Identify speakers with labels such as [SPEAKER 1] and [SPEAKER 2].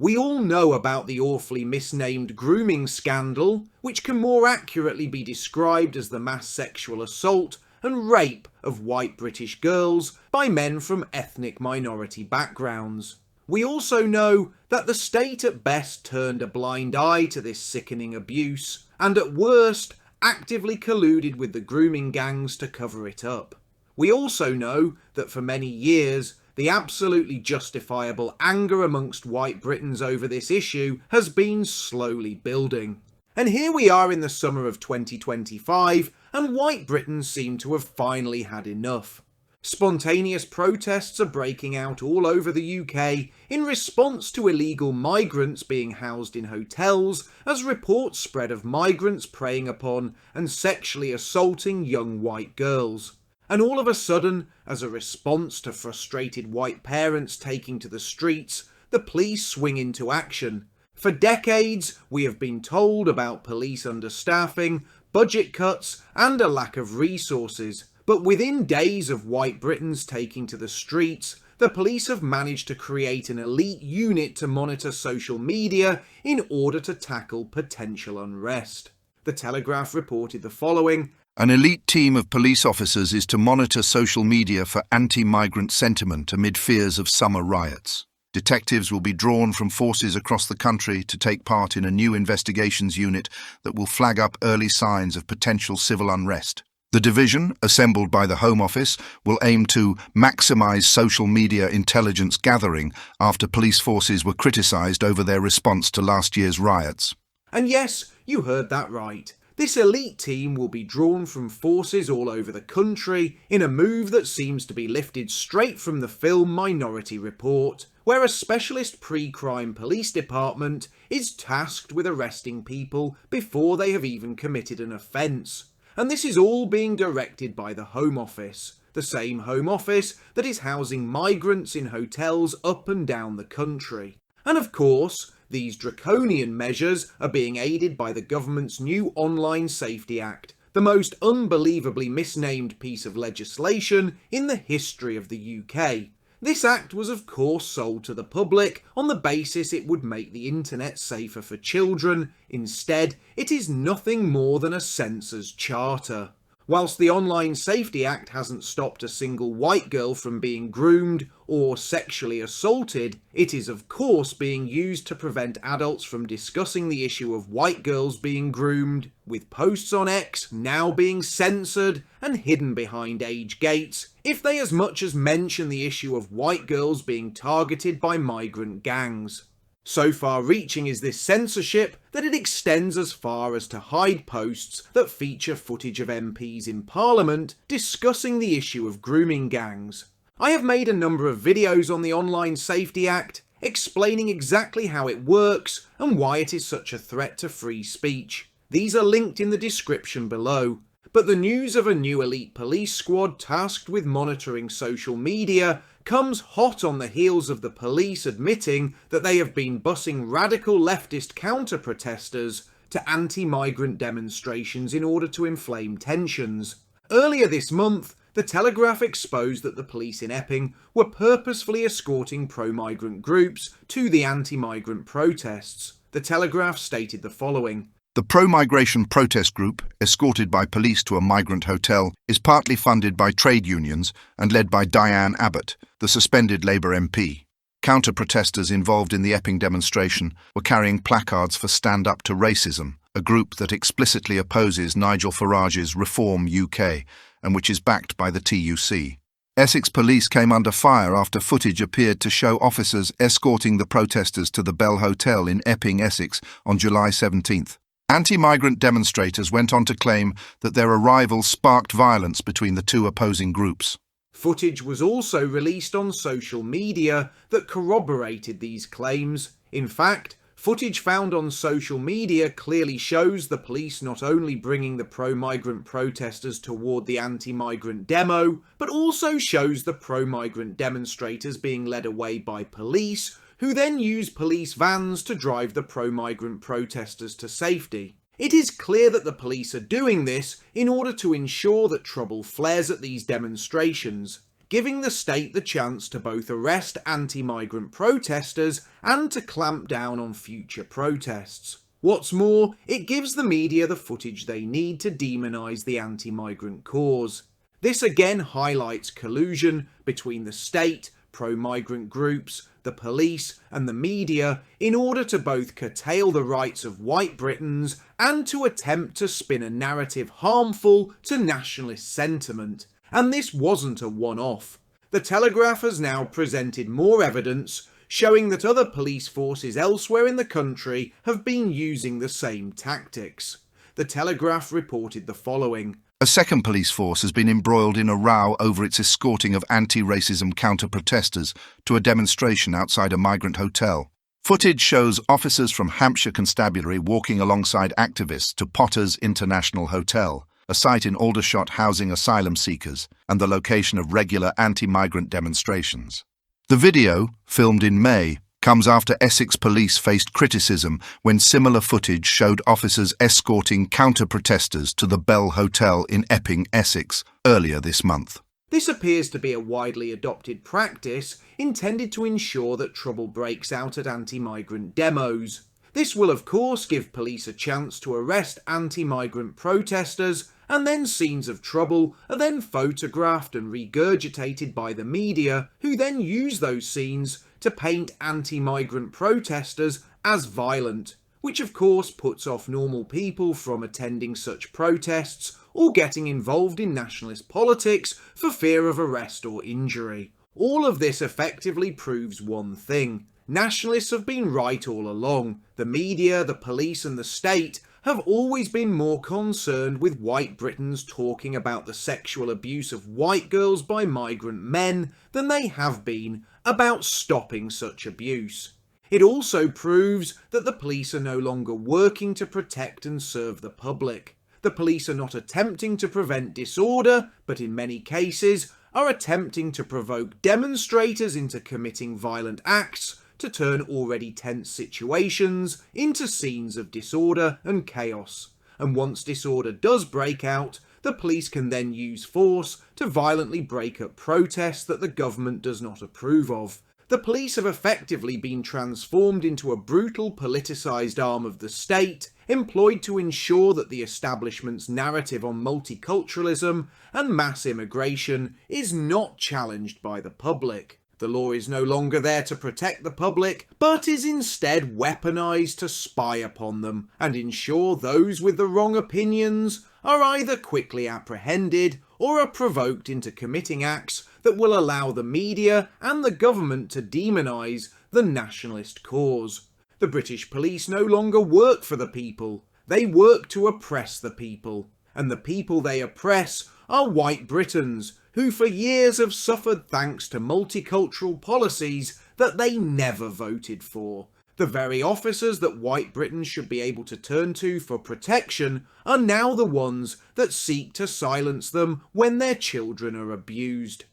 [SPEAKER 1] We all know about the awfully misnamed grooming scandal, which can more accurately be described as the mass sexual assault and rape of white British girls by men from ethnic minority backgrounds. We also know that the state at best turned a blind eye to this sickening abuse, and at worst actively colluded with the grooming gangs to cover it up. We also know that for many years, the absolutely justifiable anger amongst white Britons over this issue has been slowly building. And here we are in the summer of 2025, and white Britons seem to have finally had enough. Spontaneous protests are breaking out all over the UK in response to illegal migrants being housed in hotels, as reports spread of migrants preying upon and sexually assaulting young white girls. And all of a sudden, as a response to frustrated white parents taking to the streets, the police swing into action. For decades, we have been told about police understaffing, budget cuts, and a lack of resources. But within days of white Britons taking to the streets, the police have managed to create an elite unit to monitor social media in order to tackle potential unrest. The Telegraph reported the following:
[SPEAKER 2] An elite team of police officers is to monitor social media for anti-migrant sentiment amid fears of summer riots. Detectives will be drawn from forces across the country to take part in a new investigations unit that will flag up early signs of potential civil unrest. The division, assembled by the Home Office, will aim to maximise social media intelligence gathering after police forces were criticised over their response to last year's riots.
[SPEAKER 1] And yes, you heard that right. This elite team will be drawn from forces all over the country in a move that seems to be lifted straight from the film Minority Report, where a specialist pre-crime police department is tasked with arresting people before they have even committed an offence. And this is all being directed by the Home Office, the same Home Office that is housing migrants in hotels up and down the country. And of course, these draconian measures are being aided by the government's new Online Safety Act, the most unbelievably misnamed piece of legislation in the history of the UK. This act was of course sold to the public on the basis it would make the internet safer for children. Instead, it is nothing more than a censor's charter. Whilst the Online Safety Act hasn't stopped a single white girl from being groomed or sexually assaulted, it is of course being used to prevent adults from discussing the issue of white girls being groomed, with posts on X now being censored and hidden behind age gates if they as much as mention the issue of white girls being targeted by migrant gangs. So far-reaching is this censorship that it extends as far as to hide posts that feature footage of MPs in Parliament discussing the issue of grooming gangs. I have made a number of videos on the Online Safety Act, explaining exactly how it works and why it is such a threat to free speech. These are linked in the description below. But the news of a new elite police squad tasked with monitoring social media comes hot on the heels of the police admitting that they have been busing radical leftist counter-protesters to anti-migrant demonstrations in order to inflame tensions. Earlier this month, the Telegraph exposed that the police in Epping were purposefully escorting pro-migrant groups to the anti-migrant protests. The Telegraph stated the following:
[SPEAKER 2] The pro-migration protest group, escorted by police to a migrant hotel, is partly funded by trade unions and led by Diane Abbott, the suspended Labour MP. Counter-protesters involved in the Epping demonstration were carrying placards for Stand Up to Racism, a group that explicitly opposes Nigel Farage's Reform UK and which is backed by the TUC. Essex police came under fire after footage appeared to show officers escorting the protesters to the Bell Hotel in Epping, Essex on July 17th. Anti-migrant demonstrators went on to claim that their arrival sparked violence between the two opposing groups.
[SPEAKER 1] Footage was also released on social media that corroborated these claims. In fact, footage found on social media clearly shows the police not only bringing the pro-migrant protesters toward the anti-migrant demo, but also shows the pro-migrant demonstrators being led away by police, who then use police vans to drive the pro-migrant protesters to safety. It is clear that the police are doing this in order to ensure that trouble flares at these demonstrations. giving the state the chance to both arrest anti-migrant protesters and to clamp down on future protests. What's more, it gives the media the footage they need to demonise the anti-migrant cause. This again highlights collusion between the state, pro-migrant groups, the police and the media in order to both curtail the rights of white Britons and to attempt to spin a narrative harmful to nationalist sentiment. And this wasn't a one-off. The Telegraph has now presented more evidence showing that other police forces elsewhere in the country have been using the same tactics. The Telegraph reported the following.
[SPEAKER 2] A second police force has been embroiled in a row over its escorting of anti-racism counter-protesters to a demonstration outside a migrant hotel. Footage shows officers from Hampshire Constabulary walking alongside activists to Potter's International Hotel, a site in Aldershot housing asylum seekers and the location of regular anti-migrant demonstrations. The video, filmed in May, comes after Essex police faced criticism when similar footage showed officers escorting counter-protesters to the Bell Hotel in Epping, Essex, earlier this month.
[SPEAKER 1] This appears to be a widely adopted practice intended to ensure that trouble breaks out at anti-migrant demos. This will of course give police a chance to arrest anti-migrant protesters, and then scenes of trouble are then photographed and regurgitated by the media, who then use those scenes to paint anti-migrant protesters as violent, which of course puts off normal people from attending such protests or getting involved in nationalist politics for fear of arrest or injury. All of this effectively proves one thing. Nationalists have been right all along. The media, the police and the state have always been more concerned with white Britons talking about the sexual abuse of white girls by migrant men than they have been about stopping such abuse. It also proves that the police are no longer working to protect and serve the public. The police are not attempting to prevent disorder, but in many cases are attempting to provoke demonstrators into committing violent acts to turn already tense situations into scenes of disorder and chaos. And once disorder does break out, the police can then use force to violently break up protests that the government does not approve of. The police have effectively been transformed into a brutal politicised arm of the state, employed to ensure that the establishment's narrative on multiculturalism and mass immigration is not challenged by the public. The law is no longer there to protect the public, but is instead weaponised to spy upon them and ensure those with the wrong opinions are either quickly apprehended or are provoked into committing acts that will allow the media and the government to demonise the nationalist cause. The British police no longer work for the people, they work to oppress the people, and the people they oppress are white Britons, who for years have suffered thanks to multicultural policies that they never voted for. The very officers that white Britons should be able to turn to for protection are now the ones that seek to silence them when their children are abused.